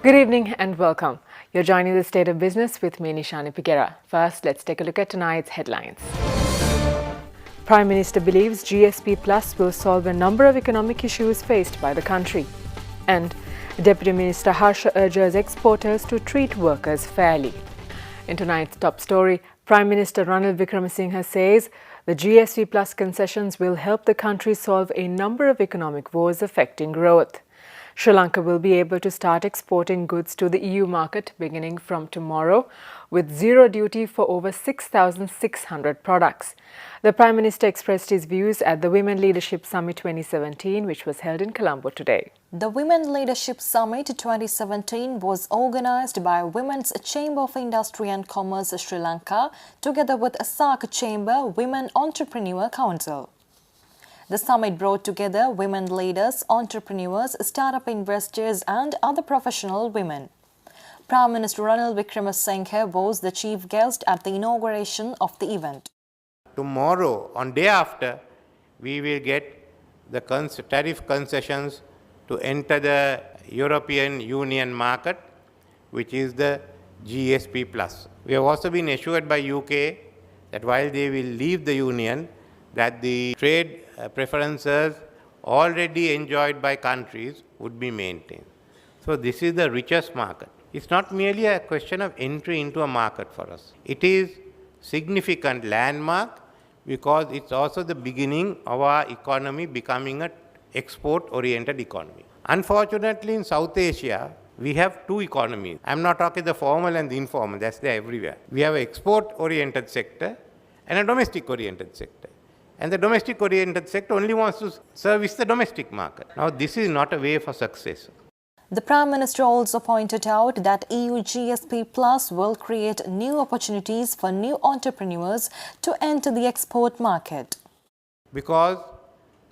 Good evening and welcome. You're joining the State of Business with me, Nishani Pigera. First, let's take a look at tonight's headlines. Prime Minister believes GSP Plus will solve a number of economic issues faced by the country. And Deputy Minister Harsha urges exporters to treat workers fairly. In tonight's top story, Prime Minister Ranil Wickremesinghe says the GSP Plus concessions will help the country solve a number of economic woes affecting growth. Sri Lanka will be able to start exporting goods to the EU market beginning from tomorrow with zero duty for over 6,600 products. The Prime Minister expressed his views at the Women Leadership Summit 2017, which was held in Colombo today. The Women Leadership Summit 2017 was organised by Women's Chamber of Industry and Commerce Sri Lanka together with SAARC Chamber Women Entrepreneur Council. The summit brought together women leaders, entrepreneurs, startup investors and other professional women. Prime Minister Ranil Wickremesinghe was the chief guest at the inauguration of the event. Tomorrow, on day after, we will get the tariff concessions to enter the European Union market, which is the GSP+. We have also been assured by UK that while they will leave the Union, that the trade preferences already enjoyed by countries would be maintained. So this is the richest market. It's not merely a question of entry into a market for us. It is significant landmark because it's also the beginning of our economy becoming an export-oriented economy. Unfortunately, in South Asia, we have two economies. I'm not talking the formal and the informal, that's there everywhere. We have an export-oriented sector and a domestic-oriented sector. And the domestic-oriented sector only wants to service the domestic market. Now, this is not a way for success. The Prime Minister also pointed out that EU GSP Plus will create new opportunities for new entrepreneurs to enter the export market. Because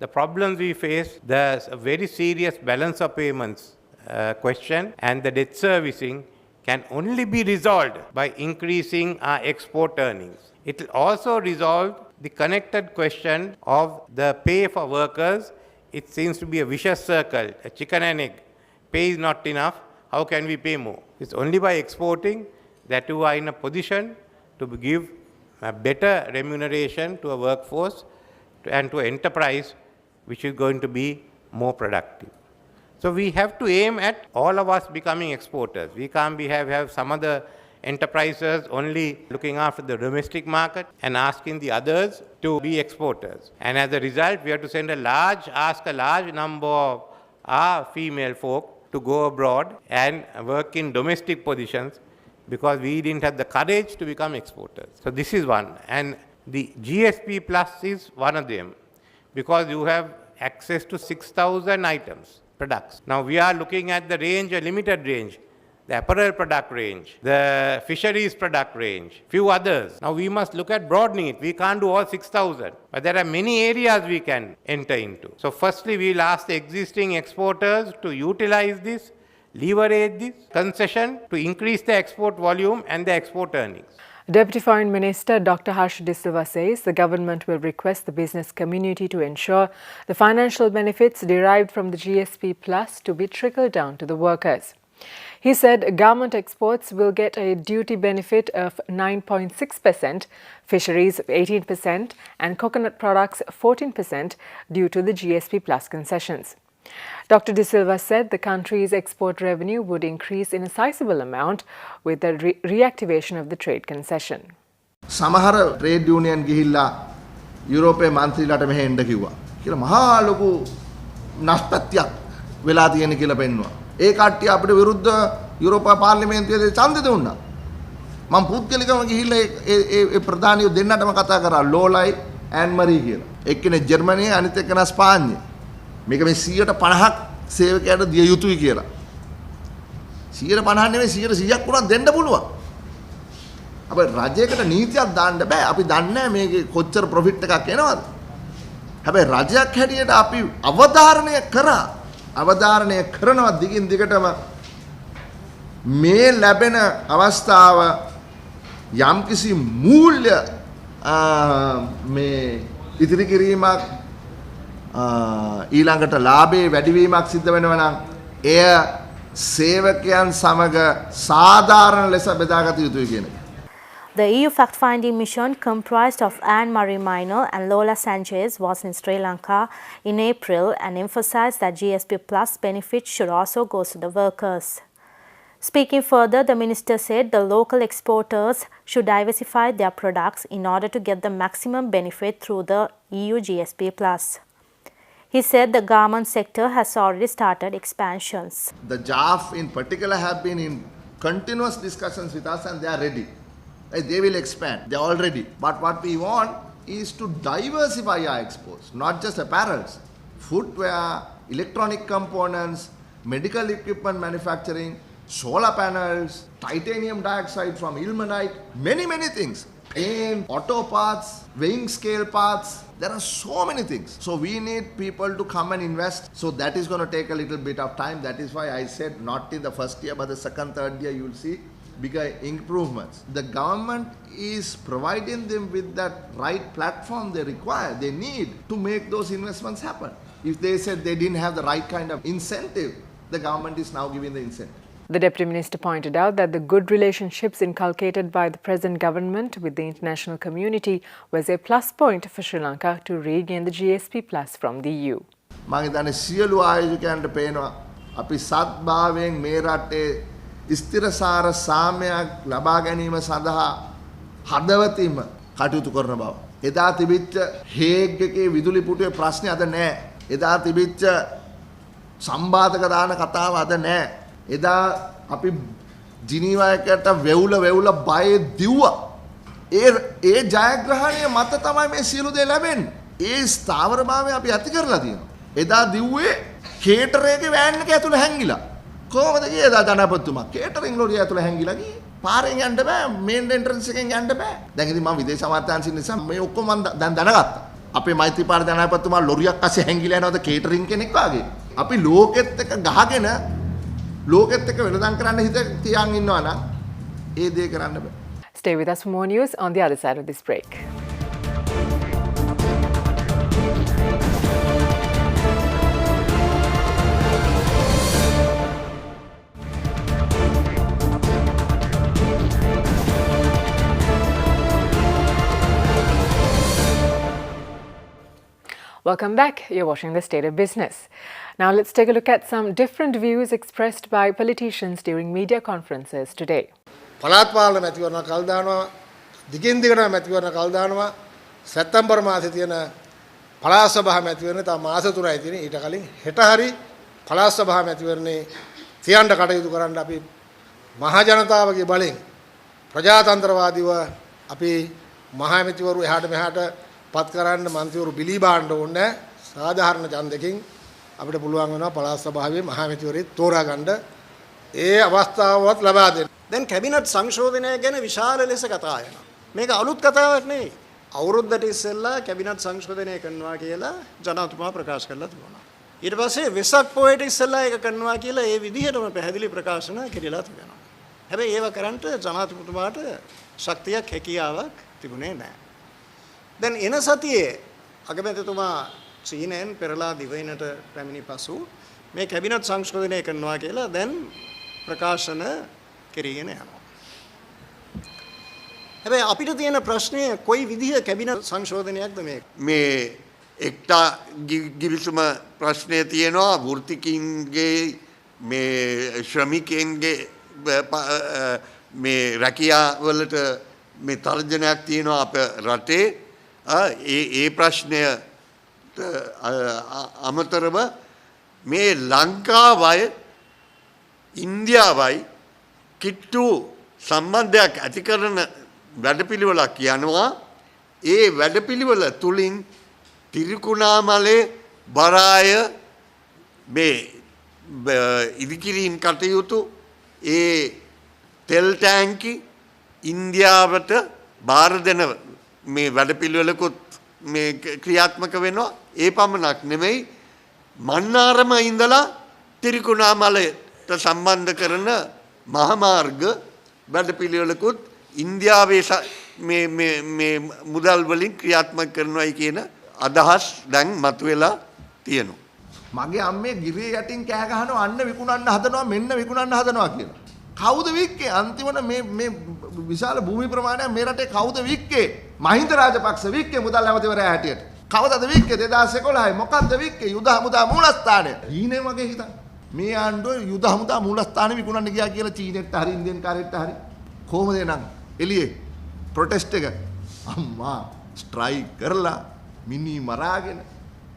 the problems we face, there's a very serious balance of payments question, and the debt servicing can only be resolved by increasing our export earnings. It will also resolve the connected question of the pay for workers. It seems to be a vicious circle, a chicken and egg. Pay is not enough, how can we pay more? It's only by exporting that you are in a position to give a better remuneration to a workforce and to enterprise which is going to be more productive. So we have to aim at all of us becoming exporters. We can't have some other enterprises only looking after the domestic market and asking the others to be exporters. And as a result, we have to ask a large number of our female folk to go abroad and work in domestic positions because we didn't have the courage to become exporters. So this is one. And the GSP Plus is one of them because you have access to 6,000 items, products. Now we are looking at the range, a limited range. The apparel product range, the fisheries product range, few others. Now we must look at broadening it. We can't do all 6,000, but there are many areas we can enter into. So firstly, we will ask the existing exporters to utilize this, leverage this concession to increase the export volume and the export earnings. Deputy Foreign Minister Dr. Harsha De Silva says the government will request the business community to ensure the financial benefits derived from the GSP Plus to be trickled down to the workers. He said garment exports will get a duty benefit of 9.6%, fisheries 18% and coconut products 14% due to the GSP Plus concessions. Dr. De Silva said the country's export revenue would increase in a sizable amount with the reactivation of the trade concession. සමහර trade union ගිහිල්ලා යුරෝපයේ මන්ත්‍රීලාට මෙහෙ එන්න කිව්වා. කියලා මහා ලොකු නෂ්ටත්වයක් වෙලා තියෙන කියලා පෙන්වුවා. ඒ කට්ටිය අපිට විරුද්ධ යුරෝපා පාර්ලිමේන්තුවේ ඡන්දෙ දුන්නා. මම පුද්ගලිකව ගිහිල්ලා ඒ ප්‍රධානියෝ දෙන්නටම කතා කරා ලෝලයි ඇන් මරී කියලා. එක්කෙනෙක් ජර්මනියේ අනිත් එක්කෙනා ස්පාඤ්ඤේ. මේක මේ 150ක් සේවකයාට දිය යුතුයි කියලා. 150 නෙමෙයි 100ක් උනත් දෙන්න පුළුවන්. අපේ රජයකට නීතියක් දාන්න බෑ. අපි දන්නේ නැහැ මේකේ කොච්චර ප්‍රොෆිට් එකක් එනවද. හැබැයි රජයක් හැටියට අපි අවධාරණය කරනවා දිගින් දිගටම මේ ලැබෙන අවස්ථාව යම්කිසි මූල්‍ය මේ ඉදිරි කිරීමක් ඊළඟට ලාභයේ වැඩිවීමක් සිද්ධ වෙනවා නම් එය සේවකයන් සමග සාධාරණ ලෙස බෙදාගත යුතුයි කියන එක. The EU fact-finding mission comprised of Anne-Marie Minor and Lola Sanchez was in Sri Lanka in April and emphasized that GSP Plus benefits should also go to the workers. Speaking further, the minister said the local exporters should diversify their products in order to get the maximum benefit through the EU GSP Plus. He said the garment sector has already started expansions. The JAF in particular have been in continuous discussions with us and they are ready. They will expand. They are all ready. But what we want is to diversify our exports, not just apparels. Footwear, electronic components, medical equipment manufacturing, solar panels, titanium dioxide from ilmenite, many things. Paint, auto parts, weighing scale parts. There are so many things. So we need people to come and invest. So that is going to take a little bit of time. That is why I said not in the first year, but the second, third year you will see bigger improvements. The government is providing them with that right platform they require, they need to make those investments happen. If they said they didn't have the right kind of incentive, the government is now giving the incentive. The Deputy Minister pointed out that the good relationships inculcated by the present government with the international community was a plus point for Sri Lanka to regain the GSP Plus from the EU. මම හිතන්නේ සියලු ආයෝජකයන්ට පේනවා අපි සත්භාවයෙන් මේ රටේ ස්ථිරසාර සාමයක් ලබා ගැනීම සඳහා හදවතින්ම කටයුතු කරන බව. එදා තිබිච්ච හේග් එකේ විදුලි පුටුවේ ප්‍රශ්නේ අද නැහැ. එදා තිබිච්ච සම්බාධක දාන කතාව අද නැහැ. එදා අපි ජිනීවා එකට වෙවුල බය දිව්වා. ඒ ජයග්‍රහණය මත තමයි මේ සියලු දේ ලැබෙන්නේ. ඒ ස්ථාවරභාවය අපි ඇති කරලා තියෙනවා. එදා දිව්වේ කේටරේගේ වෑන් එක ඇතුළේ හැංගිලා. කොහොමද ගියේ එදා ජනාධිපතිතුමා? කේටරින් ලොරිය ඇතුළේ හැංගිලා ගියේ. පාරෙන් යන්න බෑ, මේන් එන්ට්‍රන්ස් එකෙන් යන්න බෑ. දැන් ඉතින් මම විදේශ අමාත්‍යාංශික නිසා මේ ඔක්කොම මම දැන් දැනගත්තා. අපේ මෛත්‍රීපාල ජනාධිපතිතුමා ලොරියක් අස්සේ හැංගිලා යනවාද කේටරින් කෙනෙක් වාගේ. අපි ලෝකෙත් එක්ක ගහගෙන ලෝකෙත් එක්ක වෙනදම් කරන්න හිත තියන් ඉන්නවා නම් ඒ දේ කරන්න බෑ. Stay with us for more news on the other side of this break. Welcome back. You're watching The State of Business. Now let's take a look at some different views expressed by politicians during media conferences today. පළාත් පාලන මැතිවරණ කල් දානවා දිගින් දිගට මැතිවරණ කල් දානවා සැප්තැම්බර් මාසේ තියෙන පළාත් සභා මැතිවරණේ තව මාස 3යි තියෙන ඊට කලින් හෙට හරි පළාත් සභා මැතිවරණේ තියන්න කටයුතු කරන්න අපි මහ ජනතාවගේ බලෙන් ප්‍රජාතන්ත්‍රවාදීව අපි මහ මැතිවරු එහාට මෙහාට පත් කරන්න මන්ත්‍රීවරු බිලී බාන්න ඕනේ සාධාරණ ඡන්දකින් අපිට පුළුවන් වෙනවා පළාත් සභාවේ මහ මැතිවරයෙක් තෝරා ගන්න ඒ අවස්ථාවවත් ලබා දෙන්න. දැන් කැබිනට් සංශෝධනය ගැන විශාල ලෙස කතා වෙනවා. මේක අලුත් කතාවක් නෙවෙයි. අවුරුද්දට ඉස්සෙල්ලා කැබිනට් සංශෝධනය කරනවා කියලා ජනාධිපතිතුමා ප්‍රකාශ කරලා තිබුණා. ඊට පස්සේ වෙසක් පොයට ඉස්සෙල්ලා ඒක කරනවා කියලා ඒ විදිහටම පැහැදිලි ප්‍රකාශන කෙරෙලා තිබෙනවා. හැබැයි ඒව කරන්න ජනාධිපතිතුමාට ශක්තියක් හැකියාවක් තිබුණේ නැහැ. දැන් එන සතියේ අගමැතිතුමා චීනෙන් පෙරලා දිවයිනට පැමිණි පසු මේ කැබිනට් සංශෝධනය කරනවා කියලා දැන් ප්‍රකාශන කෙරීගෙන යනවා. හැබැයි අපිට තියෙන ප්‍රශ්නය කොයි විදිහ කැබිනට් සංශෝධනයක්ද මේක? මේ එක්තා ගිවිසුම ප්‍රශ්නය තියෙනවා වෘත්තිකින්ගේ මේ ශ්‍රමිකයන්ගේ මේ රැකියාවලට මේ තර්ජනයක් තියෙනවා අප රටේ. ඒ ප්‍රශ්නය අමතරව මේ ලංකාවයි ඉන්දියාවයි කිට්ටු සම්බන්ධයක් ඇති කරන වැඩපිළිවෙලක් යනවා. ඒ වැඩපිළිවෙල තුලින් තිරිකුණාමලේ බරාය මේ ඉදිකිරීම් කටයුතු ඒ තෙල් ටැංකි ඉන්දියාවට බාර දෙන මේ වැඩපිළිවෙලකුත් මේ ක්‍රියාත්මක වෙනවා. ඒ පමණක් නෙමෙයි මන්නාරම ඉඳලා තිරිකුණාමලයට සම්බන්ධ කරන මහමාර්ග වැඩපිළිවෙලකුත් ඉන්දියාවේ මේ මුදල් වලින් ක්‍රියාත්මක කරනවායි කියන අදහස් දැන් මතුවලා තියෙනවා. මගේ අම්මේ ගිරේ යටින් කෑ ගහනවා අන්න විකුණන්න හදනවා මෙන්න විකුණන්න හදනවා කියලා. කවුද වික්කේ? අන්තිමට මේ විශාල භූමි ප්‍රමාණයක් මේ රටේ කවුද වික්කේ? මහින්ද රාජපක්ෂ වික්කේ මුදල් ඇමතිවරයා හැටියට. කවදද වික්කේ 2011 මොකද්ද වික්කේ? යුද හමුදා මූලස්ථානය. ඊනේ මගේ හිතන්න. මේ ආණ්ඩුව යුද හමුදා මූලස්ථානෙ විකුණන්න ගියා කියලා චීනෙට හරි ඉන්දියන් කාරෙට හරි කොහොමද එනං එළියේ ප්‍රොටෙස්ට් එක අම්මා ස්ට්‍රයික් කරලා මිනි මරාගෙන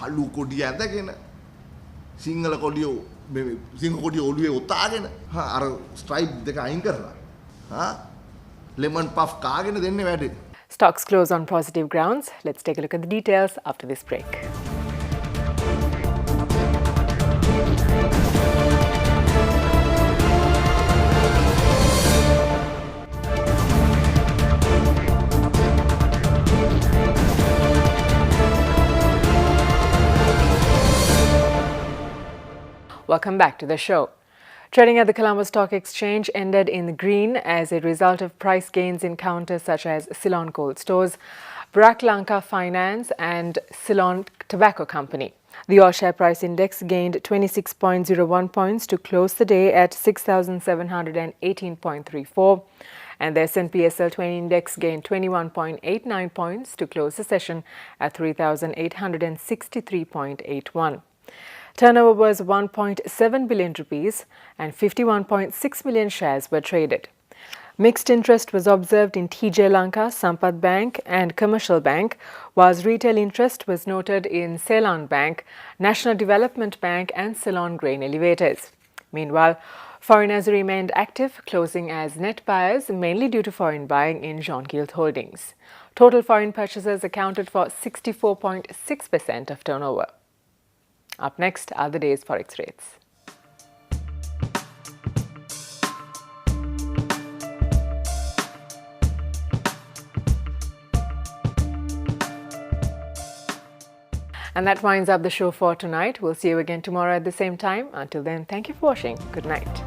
කළු කොඩිය ඇඳගෙන සිංහල කොඩිය සිංහ කොඩිය ඔළුවේ ඔතාගෙන අර ස්ට්‍රයිප් දෙක අයින් කරලා ලෙමන් පෆ් කාගෙන දෙන්නේ වැඩේ. Stocks close on positive grounds. Let's take a look at the details after this break. Welcome back to the show. Trading at the Colombo Stock Exchange ended in the green as a result of price gains in counters such as Ceylon Cold Stores, Brak Lanka Finance and Ceylon Tobacco Company. The All Share Price Index gained 26.01 points to close the day at 6,718.34 and the S&P SL 20 Index gained 21.89 points to close the session at 3,863.81. Turnover was 1.7 billion rupees and 51.6 million shares were traded. Mixed interest was observed in TJ Lanka, Sampath Bank and Commercial Bank, whilst retail interest was noted in Ceylon Bank, National Development Bank and Ceylon Grain Elevators. Meanwhile, foreigners remained active, closing as net buyers, mainly due to foreign buying in John Guild Holdings. Total foreign purchases accounted for 64.6% of turnover. Up next are the day's forex rates. And that winds up the show for tonight. We'll see you again tomorrow at the same time. Until then, thank you for watching. Good night.